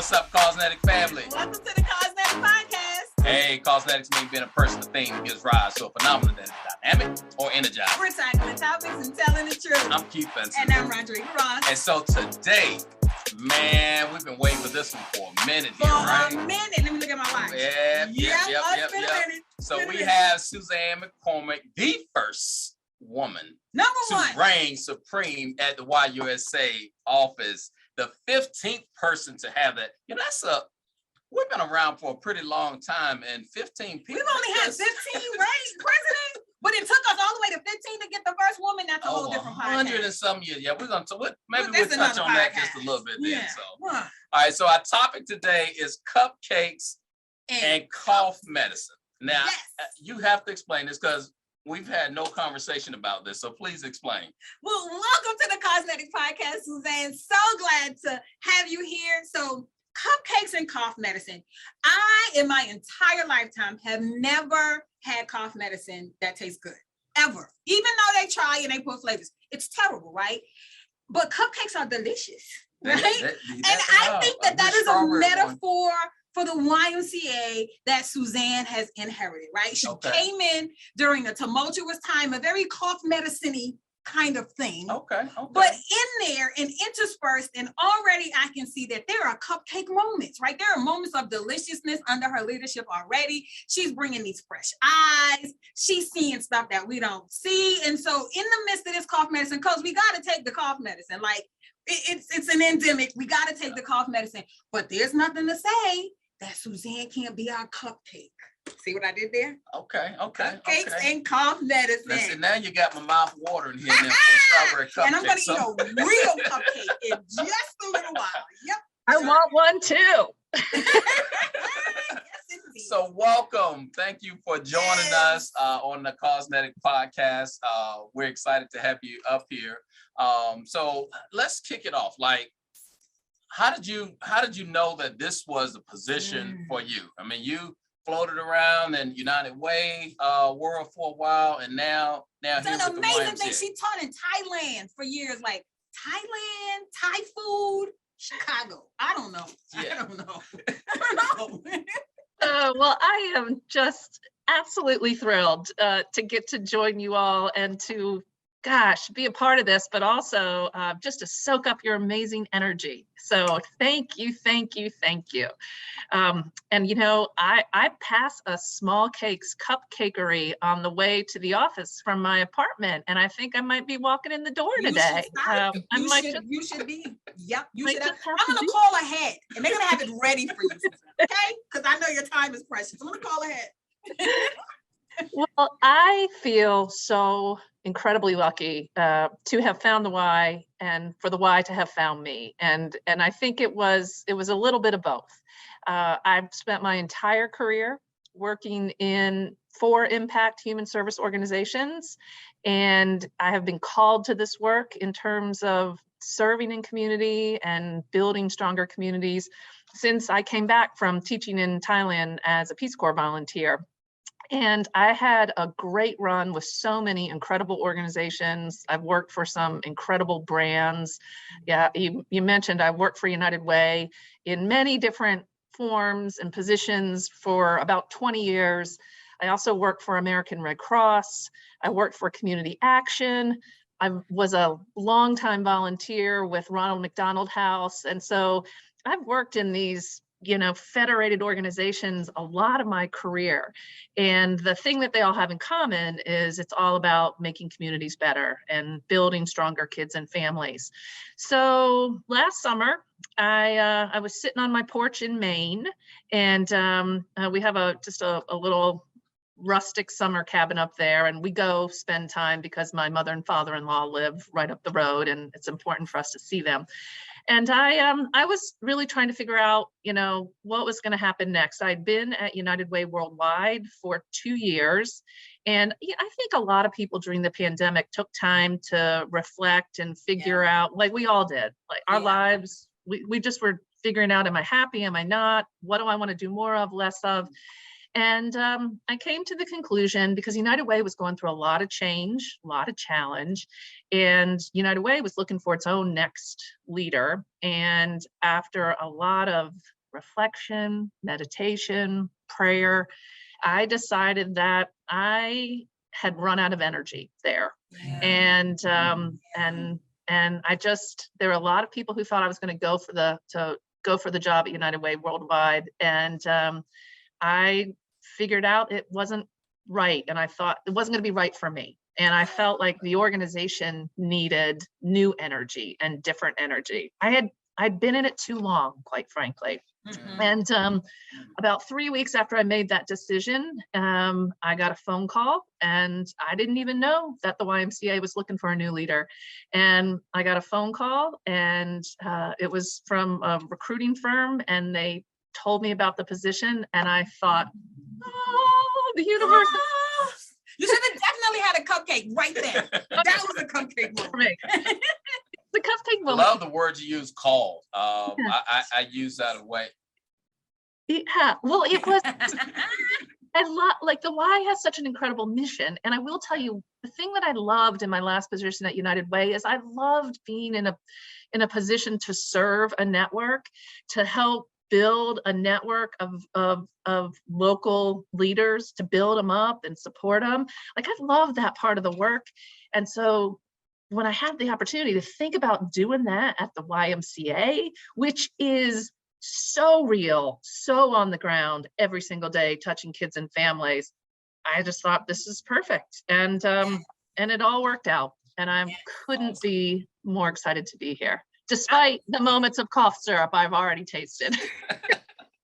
What's up, Causenetic family? Welcome to the Causenetic podcast. Hey, Causenetics means being a person or thing that gives rise to a phenomenon that is dynamic or energized. We're tackling topics and telling the truth. I'm Keith Benson. And I'm Rodrigo Ross. And so today, man, we've been waiting for this one for a minute here, right? For a minute. Let me look at my watch. Yep. So we have Suzanne McCormick, the first woman to reign supreme at the YMCA office, the 15th person to have that. You know, we've been around for a pretty long time, and 15 people. We've only had 15 presidents, but it took us all the way to 15 to get the first woman. That's a whole different podcast. 100 and some years. Yeah, we're gonna maybe we'll touch on that just a little bit then. Yeah. So, all right. So our topic today is cupcakes and cough medicine. Now, you have to explain this because we've had no conversation about this, so please explain. Well, welcome to the Causenetic podcast, Suzanne. So glad to have you here. So, cupcakes and cough medicine. I, in my entire lifetime, have never had cough medicine that tastes good, ever. Even though they try and they put flavors. It's terrible, right? But cupcakes are delicious, right? I think that is a metaphor for the YMCA that Suzanne has inherited, right? She came in during a tumultuous time, a very cough medicine-y kind of thing. But in there and interspersed, and already I can see that there are cupcake moments, right? There are moments of deliciousness under her leadership already. She's bringing these fresh eyes. She's seeing stuff that we don't see. And so in the midst of this cough medicine, because we got to take the cough medicine, like it's an endemic. We got to take the cough medicine, but there's nothing to say that Suzanne can't be our cupcake. See what I did there? Cupcakes and cough medicine. Listen, now you got my mouth watering here now for strawberry cupcake. And I'm going to eat a real cupcake in just a little while. Yep. I want one too. Yes, so welcome. Thank you for joining us on the Causenetic podcast. We're excited to have you up here. So let's kick it off. Like, how did you know that this was the position for you? I mean, you floated around in United Way world for a while, and now it's an amazing thing. She taught in Thailand for years, like Thailand, Thai food, Chicago. I don't know. Yeah. I don't know. Well, I am just absolutely thrilled to get to join you all and to, be a part of this, but also just to soak up your amazing energy. So thank you. And you know, I pass a small cakes cupcakery on the way to the office from my apartment, and I think I might be walking in the door today. You should be. Yep. You should. I'm gonna call ahead, and they're gonna have it ready for you, okay? Because I know your time is precious. I'm gonna call ahead. Well, I feel so incredibly lucky to have found the Y, and for the Y to have found me. And I think it was a little bit of both. I've spent my entire career working in 4 impact human service organizations, and I have been called to this work in terms of serving in community and building stronger communities since I came back from teaching in Thailand as a Peace Corps volunteer. And I had a great run with so many incredible organizations. I've worked for some incredible brands. Yeah, you mentioned I worked for United Way in many different forms and positions for about 20 years. I also worked for American Red Cross. I worked for Community Action. I was a longtime volunteer with Ronald McDonald House. And so I've worked in these federated organizations a lot of my career. And the thing that they all have in common is it's all about making communities better and building stronger kids and families. So last summer, I was sitting on my porch in Maine, and we have just a little rustic summer cabin up there, and we go spend time because my mother and father-in-law live right up the road, and it's important for us to see them. And I was really trying to figure out, what was going to happen next. I'd been at United Way Worldwide for 2 years. And I think a lot of people during the pandemic took time to reflect and figure out, like we all did, like our lives, we just were figuring out, am I happy? Am I not? What do I want to do more of, less of? And I came to the conclusion, because United Way was going through a lot of change, a lot of challenge, and United Way was looking for its own next leader. And after a lot of reflection, meditation, prayer, I decided that I had run out of energy there. Yeah. And I just, there were a lot of people who thought I was going to go for the job at United Way worldwide. And I figured out it wasn't right. And I thought it wasn't going to be right for me. And I felt like the organization needed new energy and different energy. I'd been in it too long, quite frankly. Mhm. And about 3 weeks after I made that decision, I got a phone call, and I didn't even know that the YMCA was looking for a new leader. And I got a phone call, and it was from a recruiting firm, and they told me about the position, and I thought, oh, the universe. Ah, you should have definitely had a cupcake right there. That was a cupcake For moment. me. The cupcake I moment. love the word you use, called. Yeah. I use that away. Yeah, well, it was. I love, like, the Y has such an incredible mission. And I will tell you, the thing that I loved in my last position at United Way is I loved being in a position to serve a network, to help build a network of local leaders, to build them up and support them. Like, I love that part of the work. And so when I had the opportunity to think about doing that at the YMCA, which is so real, so on the ground every single day, touching kids and families, I just thought this is perfect. And it all worked out. And I couldn't be more excited to be here, despite the moments of cough syrup I've already tasted.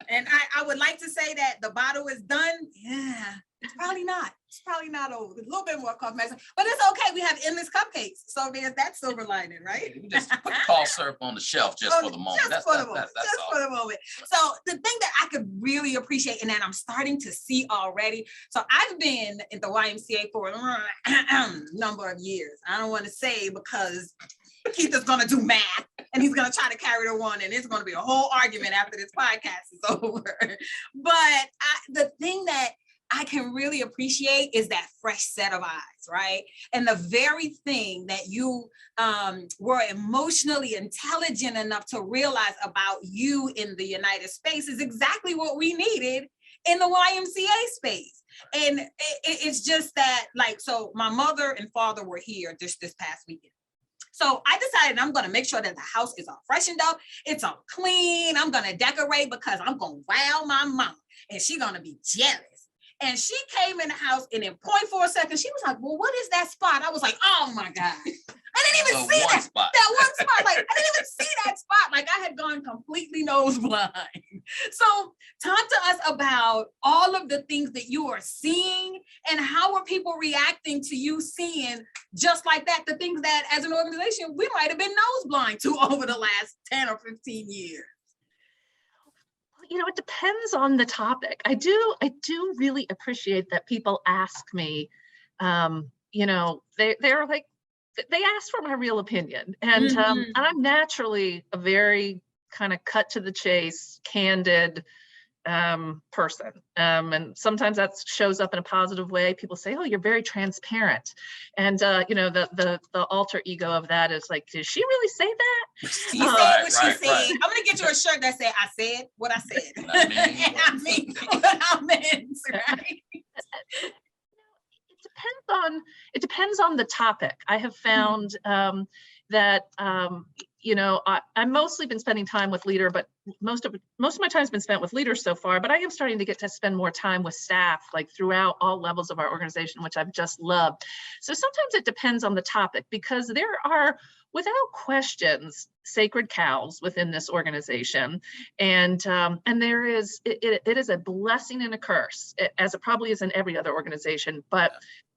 And I would like to say that the bottle is done. Yeah, it's probably not. It's probably not over. There's a little bit more cough medicine, but it's okay. We have endless cupcakes. So there's that silver lining, right? You just put the cough syrup on the shelf just for the moment. Just for the moment. That's Just all. for the moment. So the thing that I could really appreciate, and that I'm starting to see already. So I've been in the YMCA for a number of years. I don't want to say, because Keith is going to do math and he's going to try to carry the one, and it's going to be a whole argument after this podcast is over. But the thing that I can really appreciate is that fresh set of eyes, right? And the very thing that you were emotionally intelligent enough to realize about you in the United States is exactly what we needed in the YMCA space. And it's just that, like, so my mother and father were here just this past weekend. So I decided I'm going to make sure that the house is all freshened up. It's all clean. I'm going to decorate because I'm going to wow my mom, and she's going to be jealous. And she came in the house, and in 0.4 seconds, she was like, well, what is that spot? I was like, oh my God. I didn't even see that spot. That one spot. Like, I didn't even see that spot. Like, I had gone completely nose blind. So talk to us about all of the things that you are seeing, and how are people reacting to you seeing just like that, the things that as an organization, we might have been nose blind to over the last 10 or 15 years. You know, it depends on the topic. I do really appreciate that people ask me, you know, they're like, they ask for my real opinion. And, and I'm naturally a very kind of cut to the chase, candid person. And sometimes that shows up in a positive way. People say, oh, you're very transparent. And, you know, the alter ego of that is like, did she really say that? She said what she said. Right. I'm going to get you a shirt that said, I said what I said. And I mean what I meant, right? It depends on the topic. I have found that, you know, I've mostly been spending time with leader, but most of my time has been spent with leaders so far, but I am starting to get to spend more time with staff, like throughout all levels of our organization, which I've just loved. So sometimes it depends on the topic, because there are, without questions, sacred cows within this organization. And there is, it is a blessing and a curse, as it probably is in every other organization. But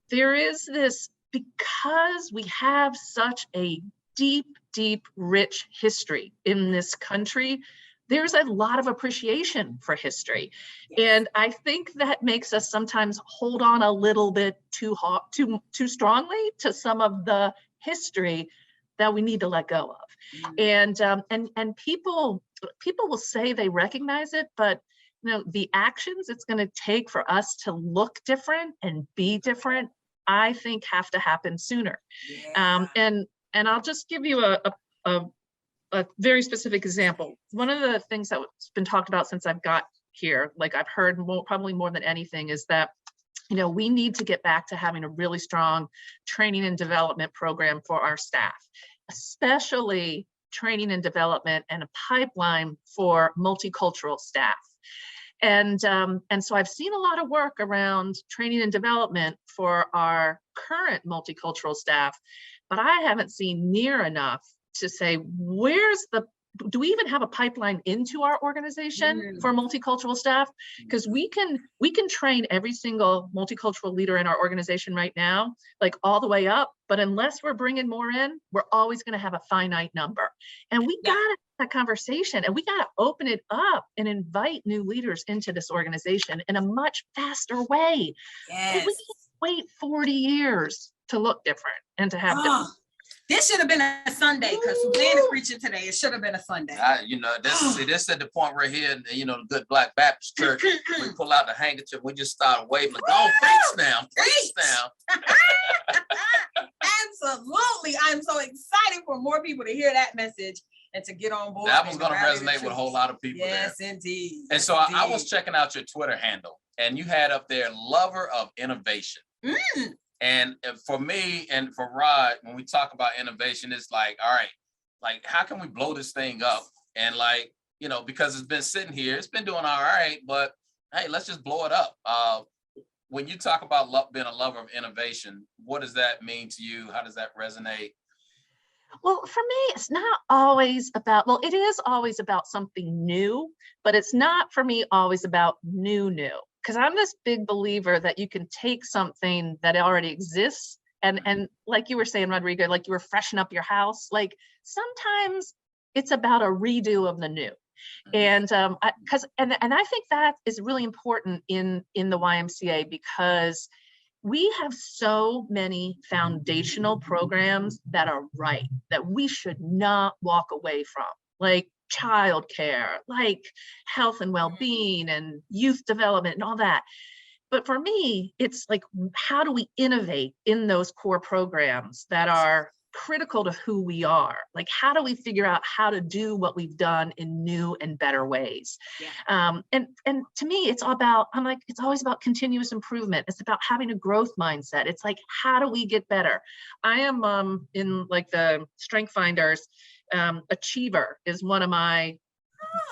there is this, because we have such a deep, rich history in this country, there's a lot of appreciation for history. And I think that makes us sometimes hold on a little bit too strongly to some of the history that we need to let go of. And people will say they recognize it, but the actions it's going to take for us to look different and be different, I think have to happen sooner. Yeah. And I'll just give you a very specific example. One of the things that's been talked about since I've got here, like I've heard probably more than anything, is that we need to get back to having a really strong training and development program for our staff, especially training and development and a pipeline for multicultural staff. And so I've seen a lot of work around training and development for our current multicultural staff, but I haven't seen near enough to say, do we even have a pipeline into our organization for multicultural staff? Because we can train every single multicultural leader in our organization right now, like all the way up, but unless we're bringing more in, we're always going to have a finite number. And we got to have that conversation, and we got to open it up and invite new leaders into this organization in a much faster way. Yes. We can't wait 40 years to look different and to have different. This should have been a Sunday, because Suzanne is preaching today. It should have been a Sunday. This at the point right here, the good Black Baptist church, we pull out the handkerchief, we just start waving, like, oh, preach now. Absolutely. I'm so excited for more people to hear that message and to get on board. That was going to resonate with a whole lot of people. Yes, there. Indeed. And so I was checking out your Twitter handle, and you had up there, lover of innovation. And for me and for Rod, when we talk about innovation, it's like, all right, like, how can we blow this thing up? And like, because it's been sitting here, it's been doing all right, but hey, let's just blow it up. When you talk about being a lover of innovation, what does that mean to you? How does that resonate? Well, for me, it's not always about, it is always about something new, but it's not for me always about new. Because I'm this big believer that you can take something that already exists and like you were saying, Rodrigo, like you were freshen up your house. Like sometimes it's about a redo of the new. And I think that is really important in the YMCA, because we have so many foundational programs that are right, that we should not walk away from, like childcare, like health and well-being and youth development and all that. But for me, it's like, how do we innovate in those core programs that are critical to who we are? Like, how do we figure out how to do what we've done in new and better ways? And to me, it's all about, it's always about continuous improvement. It's about having a growth mindset. It's like, how do we get better? I am in like the Strength Finders, achiever is one of my,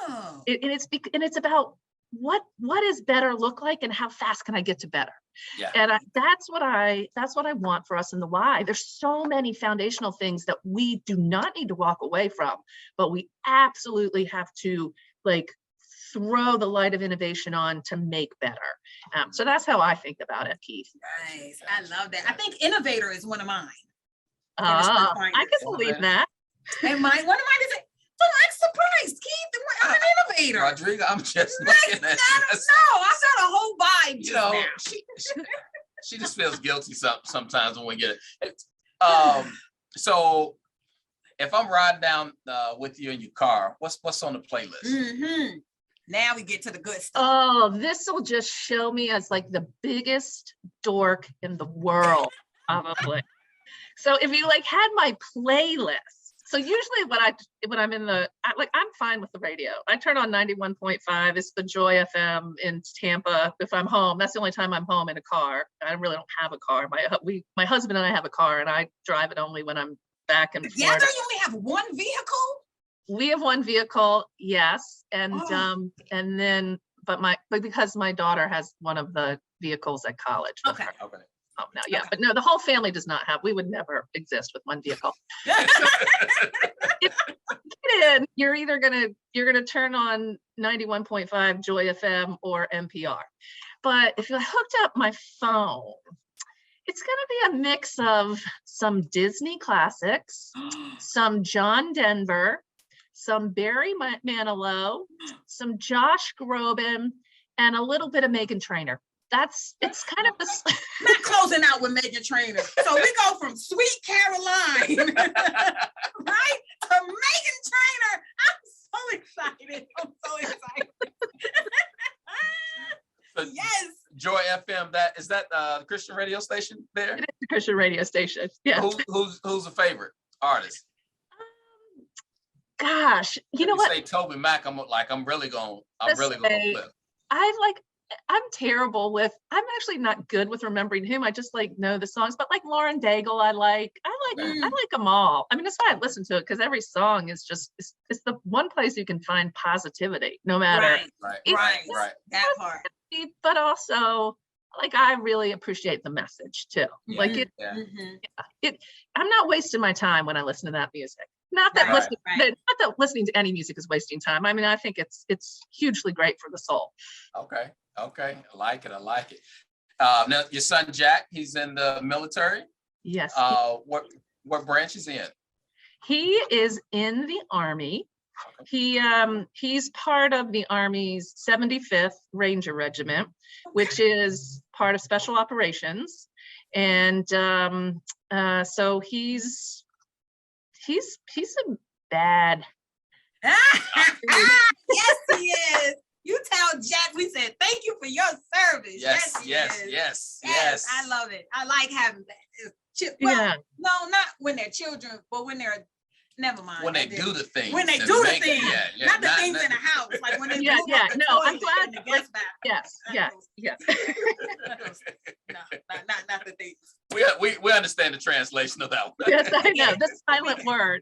and it's about what does better look like and how fast can I get to better? Yeah. And that's what I want for us in the Y. There's so many foundational things that we do not need to walk away from, but we absolutely have to like throw the light of innovation on to make better. So that's how I think about it, Keith. Nice. I love that. I think innovator is one of mine. I can believe that. And one of mine is so I'm surprised, Keith. I'm an innovator. Rodrigo, I'm just looking at you. I got a whole vibe. She just feels guilty sometimes when we get it. So if I'm riding down with you in your car, what's on the playlist? Now we get to the good stuff. Oh, this will just show me as like the biggest dork in the world, probably. So if you like had my playlist. So usually when I'm in I'm fine with the radio. I turn on 91.5. It's the Joy FM in Tampa. If I'm home, that's the only time I'm home in a car. I really don't have a car. My husband and I have a car, and I drive it only when I'm back in Florida. Together, you only have one vehicle? We have one vehicle, yes, and then because my daughter has one of the vehicles at college. Okay. Oh, no, yeah, but no, the whole family does not have. We would never exist with one vehicle. You're either gonna turn on 91.5 Joy FM or NPR. But if you hooked up my phone, it's gonna be a mix of some Disney classics, some John Denver, some Barry Manilow, some Josh Groban, and a little bit of Meghan Trainor. It's kind of not closing out with Meghan Trainor. So we go from Sweet Caroline, right, to Meghan Trainor. I'm so excited. Yes. Joy FM, that is that the Christian radio station there? It is the Christian radio station. Yeah. Who's a favorite artist? Gosh, you know what? Say Toby Mac. I'm really gonna flip. I'm terrible with, I'm actually not good with remembering whom. I just like know the songs, but like Lauren Daigle, I like them all. I mean, that's why I listen to it, because every song is just, it's the one place you can find positivity, no matter. Right. That part. But also, like, I really appreciate the message too. Yeah. Like I'm not wasting my time when I listen to that music. Not that not that listening to any music is wasting time. I mean, I think it's hugely great for the soul. Okay. I like it. Now your son Jack, he's in the military. Yes. What branch is he in? He is in the Army. He's part of the Army's 75th Ranger Regiment, which is part of Special Operations, and so he's a bad. Yes, he is. You tell Jack we said thank you for your service. Yes. I love it. I like having that. No, not when they're children, but when they're, never mind. When they do the things. When they do the things. Not the things in the house. Like when they do no, I'm glad. Yes. No, not the things. We understand the translation of that one. Yes, I know. The silent word.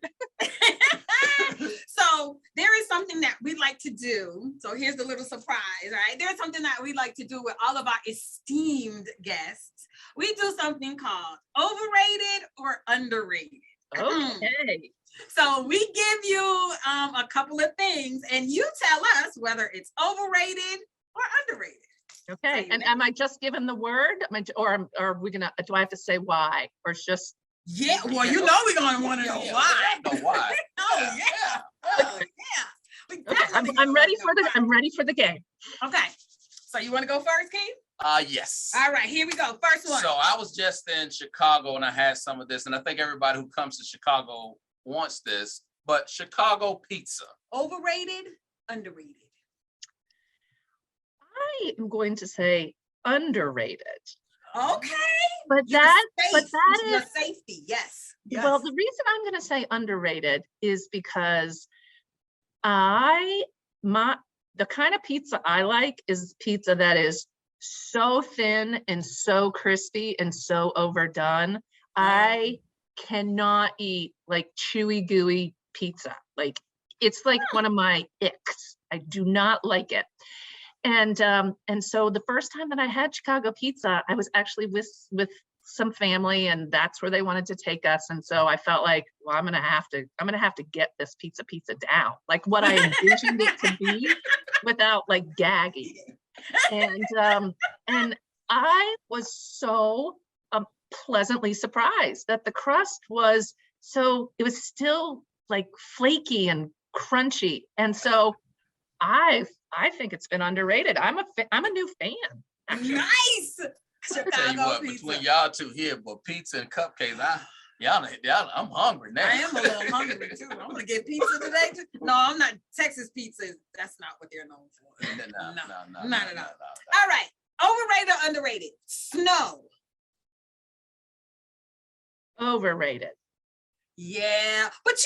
So there is something that we like to do. So here's the little surprise, right? There's something that we like to do with all of our esteemed guests. We do something called overrated or underrated. Okay. So we give you a couple of things, and you tell us whether it's overrated or underrated. Okay. And am I just given the word, or are we gonna? Do I have to say why, or it's just? Yeah. Well, you know we're gonna want to know why. Why? I'm ready for the game. Okay. So you want to go first, Keith? Yes. All right. Here we go. First one. So I was just in Chicago and I had some of this, and I think everybody who comes to Chicago wants this, but Chicago pizza. Overrated, underrated. I am going to say underrated. Okay. But that is your safety. Yes. Well, the reason I'm going to say underrated is because the kind of pizza I like is pizza that is so thin and so crispy and so overdone. I cannot eat like chewy, gooey pizza. Like it's like one of my icks. I do not like it. And so the first time that I had Chicago pizza, I was actually with some family, and that's where they wanted to take us. And so I felt like, well, I'm gonna have to get this pizza down, like what I envisioned it to be, without like gagging. And I was so pleasantly surprised that the crust was still like flaky and crunchy. And so I think it's been underrated. I'm a new fan. Actually. Nice. I tell you what, pizza. Between y'all two here, but pizza and cupcakes, I'm hungry now. I am a little hungry too. I'm gonna get pizza today too. No, I'm not. Texas pizza, that's not what they're known for. No, not at all. All right, overrated or underrated? Snow. Overrated. Yeah, but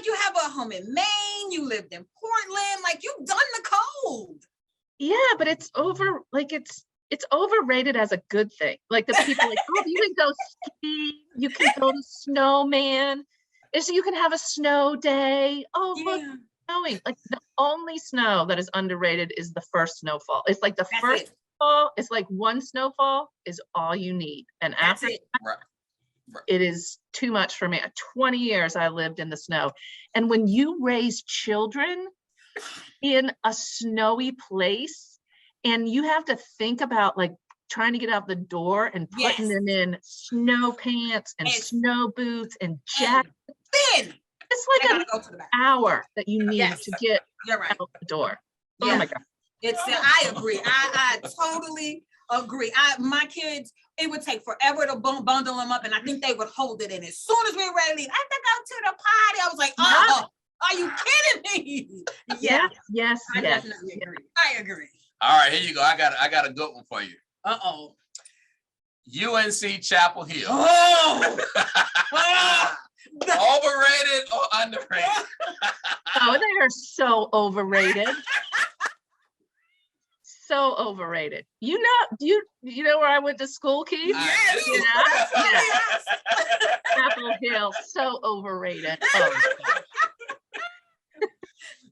you have a home in Maine. You lived in Portland. Like you've done the cold. Yeah, but it's overrated as a good thing. Like the people like, oh, you can go ski, you can build a snowman, so you can have a snow day. Oh, look, snowing. Like the only snow that is underrated is the first snowfall. It's like the first snowfall. It's like one snowfall is all you need, and after that, it is too much for me. 20 years I lived in the snow, and when you raise children in a snowy place, and you have to think about like trying to get out the door and putting them in snow pants and snow boots and jackets. It's like an hour that you need to get out the door. Oh my God. I agree. I totally agree. My kids, it would take forever to bundle them up, and I think they would hold it in. As soon as we were ready to leave, I have to go to the party. I was like, oh, are you kidding me? Yes. I definitely agree. I agree. All right, here you go. I got a good one for you. Uh-oh. UNC Chapel Hill. Oh! Overrated or underrated? Oh, they are so overrated. So overrated. You know where I went to school, Keith? Yes. Yeah. Chapel Hill, so overrated. Oh,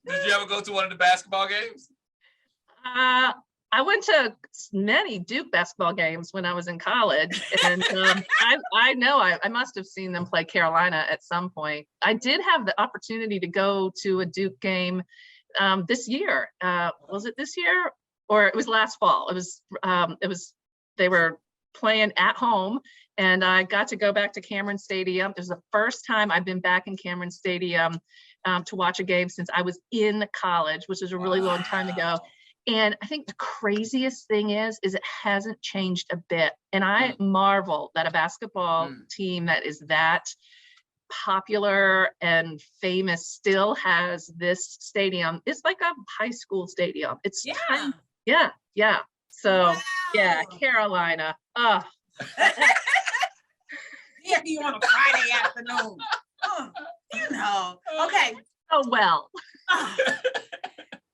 Did you ever go to one of the basketball games? I went to many Duke basketball games when I was in college, and I know I must have seen them play Carolina at some point. I did have the opportunity to go to a Duke game this year. Was it this year or it was last fall? It was they were playing at home, and I got to go back to Cameron Stadium. It was the first time I've been back in Cameron Stadium to watch a game since I was in college, which is a really long time ago. And I think the craziest thing is it hasn't changed a bit. And I marvel that a basketball team that is that popular and famous still has this stadium. It's like a high school stadium. It's tiny. Yeah. So yeah, Carolina. Oh. Yeah, you on a Friday afternoon. Okay. Oh well.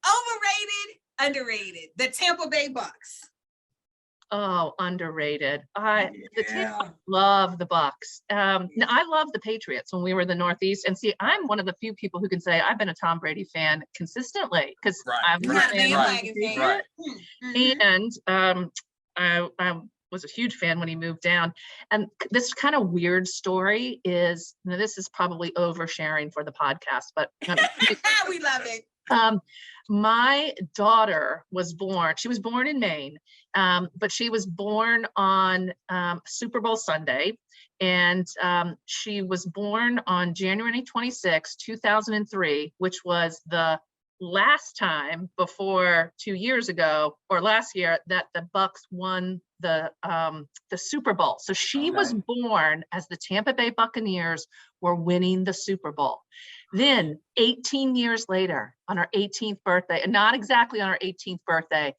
Overrated, underrated. The Tampa Bay Bucks. Oh, underrated. Love the Bucks. Now, I love the Patriots when we were in the Northeast. And see, I'm one of the few people who can say I've been a Tom Brady fan consistently because I was a fan. And I was a huge fan when he moved down. And this kind of weird story is, now this is probably oversharing for the podcast, but we love it. My daughter she was born in Maine, but she was born on Super Bowl Sunday. And she was born on January 26, 2003, which was the last time before 2 years ago or last year that the Bucks won the Super Bowl. So she was born as the Tampa Bay Buccaneers were winning the Super Bowl. Then 18 years later, on her 18th birthday, and not exactly on her 18th birthday,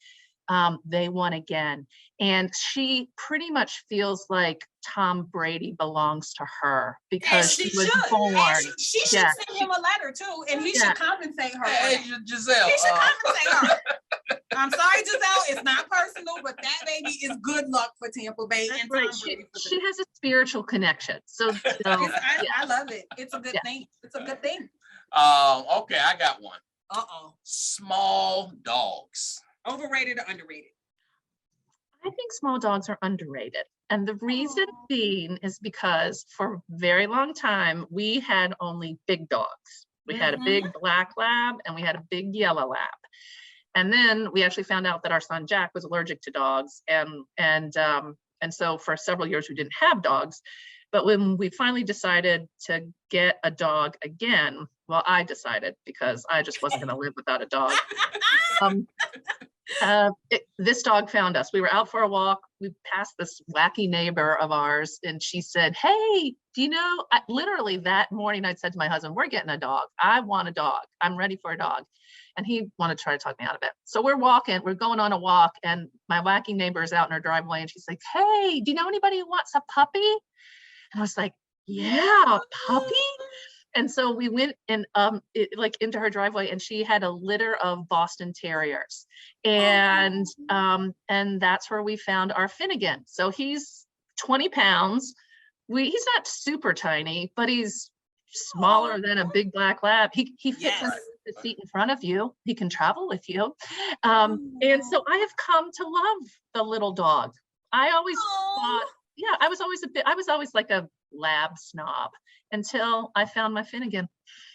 they won again. And she pretty much feels like Tom Brady belongs to her because she was born. She should send him a letter too, and he should compensate her. Hey, Giselle. He should compensate her. I'm sorry, Giselle. It's not personal, but that baby is good luck for Tampa Bay and Tom Brady. She has a spiritual connection. So I love it. It's a good thing. It's a good thing. Okay, I got one. Small dogs. Overrated or underrated? I think small dogs are underrated. And the reason being is because for a very long time, we had only big dogs. We had a big black lab and we had a big yellow lab. And then we actually found out that our son Jack was allergic to dogs. And so for several years, we didn't have dogs. But when we finally decided to get a dog again, well, I decided because I just wasn't going to live without a dog. This dog found us. We were out for a walk. We passed this wacky neighbor of ours, and she said, "Hey, do you know?" Literally that morning, I said to my husband, "We're getting a dog. I want a dog. I'm ready for a dog." And he wanted to try to talk me out of it. So we're going on a walk, and my wacky neighbor is out in her driveway, and she's like, "Hey, do you know anybody who wants a puppy?" And I was like, "Yeah, a puppy?" And so we went and into her driveway, and she had a litter of Boston Terriers, and that's where we found our Finnegan. So he's 20 pounds. He's not super tiny, but he's smaller than a big black lab. He fits in the seat in front of you. He can travel with you, and so I have come to love the little dog. I always thought, I was always like a lab snob until I found my Finnegan.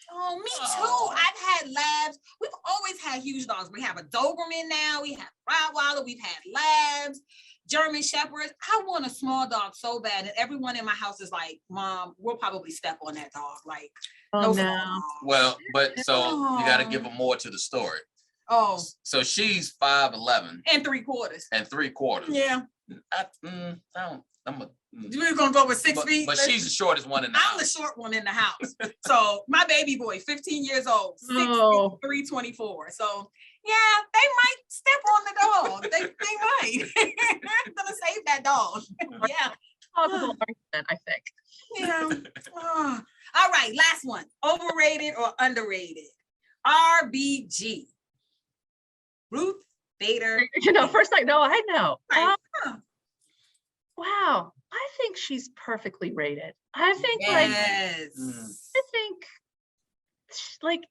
Oh, me too. I've had labs. We've always had huge dogs. We have a Doberman now. We have Rottweiler. We've had labs, German Shepherds. I want a small dog so bad, and everyone in my house is like, "Mom, we'll probably step on that dog." Like, no. Well, but so you got to give them more to the story. Oh, so she's 5'11" and 3/4. Yeah. We're gonna go with 6 feet. But she's the shortest one in the house. I'm the short one in the house. So my baby boy, 15 years old, 6'3", 324. So Yeah, they might step on the dog. They might. I'm gonna save that dog. Yeah. Plausible argument, I think. Yeah. Oh. All right, last one. Overrated or underrated? RBG. Ruth Bader. First I know. Right. Wow, I think she's perfectly rated. I think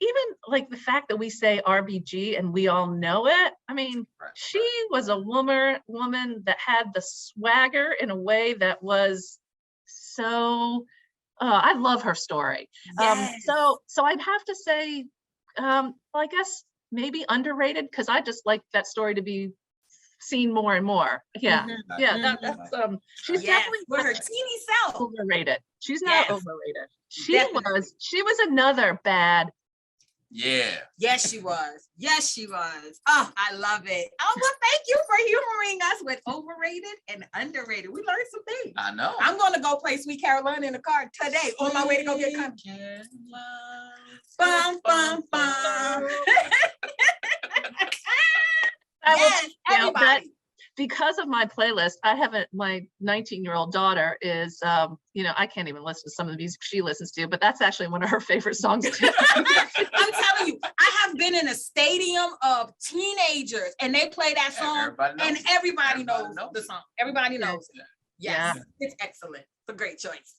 even like the fact that we say RBG and we all know it. I mean, she was a woman that had the swagger in a way that was so. I love her story. Yes. So I'd have to say, well, I guess maybe underrated because I just like that story to be seen more and more. Yeah, that's she's definitely with her teeny self overrated. She's not overrated. She was another bad. Yeah. Yes, she was. Oh, I love it. Oh, well, thank you for humoring us with overrated and underrated. We learned some things. I know. I'm going to go play Sweet Caroline in the car today on my way to go get Cupcakes. Bum, bum, bum. Yes, everybody. Because of my playlist, my 19-year-old daughter is, I can't even listen to some of the music she listens to, but that's actually one of her favorite songs too. I'm telling you, I have been in a stadium of teenagers and they play that song and everybody knows the song. Everybody knows it. Yes, it's excellent. It's a great choice.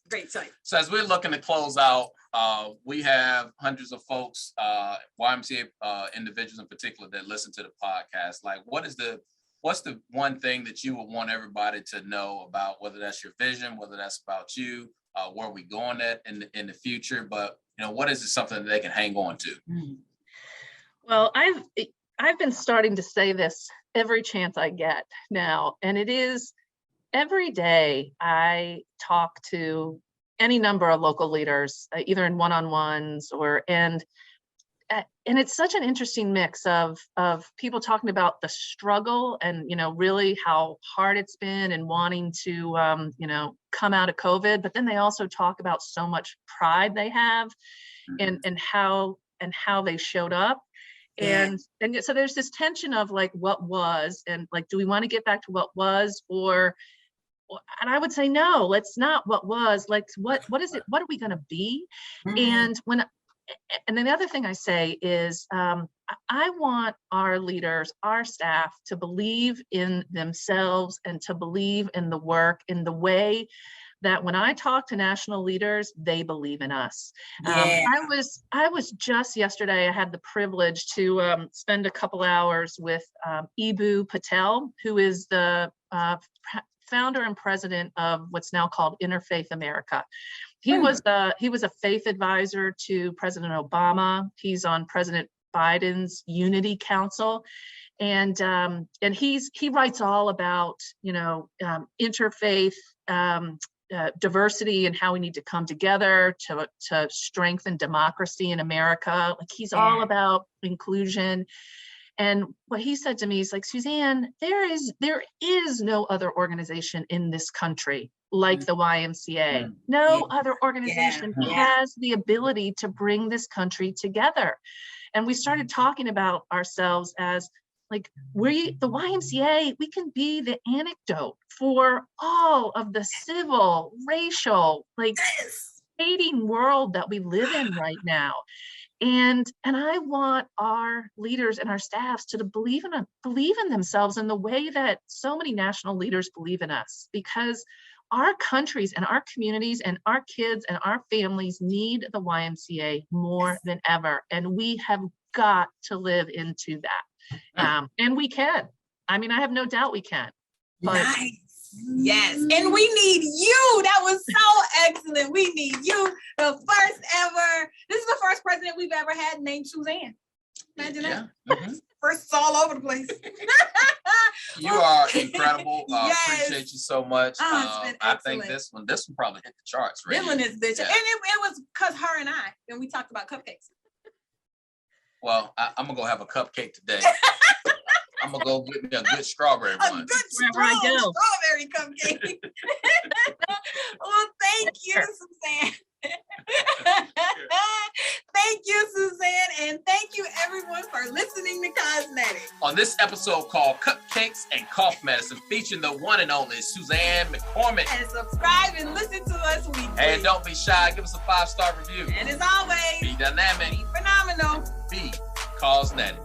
So as we're looking to close out, we have hundreds of folks, YMCA individuals in particular that listen to the podcast. Like, what's the one thing that you would want everybody to know about, whether that's your vision, whether that's about you, where we going at in the future, but what is it something that they can hang on to? Well, I've been starting to say this every chance I get now, and it is every day I talk to any number of local leaders, either in one-on-ones and it's such an interesting mix of people talking about the struggle and, really how hard it's been and wanting to, come out of COVID. But then they also talk about so much pride they have and how they showed up. And so there's this tension of like what was and like, do we want to get back to what was and I would say, no, let's not what was. Like, what is it? What are we going to be? Mm-hmm. And then the other thing I say is I want our leaders, our staff to believe in themselves and to believe in the work in the way that when I talk to national leaders, they believe in us. I was just yesterday, I had the privilege to spend a couple hours with Eboo Patel, who is the founder and president of what's now called Interfaith America. He was a faith advisor to President Obama. He's on President Biden's Unity Council, and he writes all about interfaith diversity and how we need to come together to strengthen democracy in America. Like he's all about inclusion. And what he said to me is like, Suzanne, there is no other organization in this country like the YMCA. No other organization has the ability to bring this country together. And we started talking about ourselves as like, the YMCA, we can be the anecdote for all of the civil, racial, like hating world that we live in right now. And I want our leaders and our staffs to believe in themselves in the way that so many national leaders believe in us, because our countries and our communities and our kids and our families need the YMCA more than ever. And we have got to live into that. And we can. I mean, I have no doubt we can. But nice. Yes. And we need you. That was so excellent. We need you. The first ever. This is the first president we've ever had named Suzanne. Imagine that. Mm-hmm. First, it's all over the place. You are incredible. Appreciate you so much. I think this one probably hit the charts. Right? This one is bitch. Yeah. And it was because her and we talked about cupcakes. Well, I'm going to go have a cupcake today. I'm going to go get me a good strawberry one. A good strawberry cupcake. Well, thank you, Suzanne. Thank you, Suzanne. And thank you, everyone. everyone for listening to Causenetic. On this episode called Cupcakes and Cough Medicine, featuring the one and only Suzanne McCormick. And subscribe and listen to us weekly. And don't be shy, give us a 5-star review. And as always, Be dynamic. be phenomenal. Be Causenetic.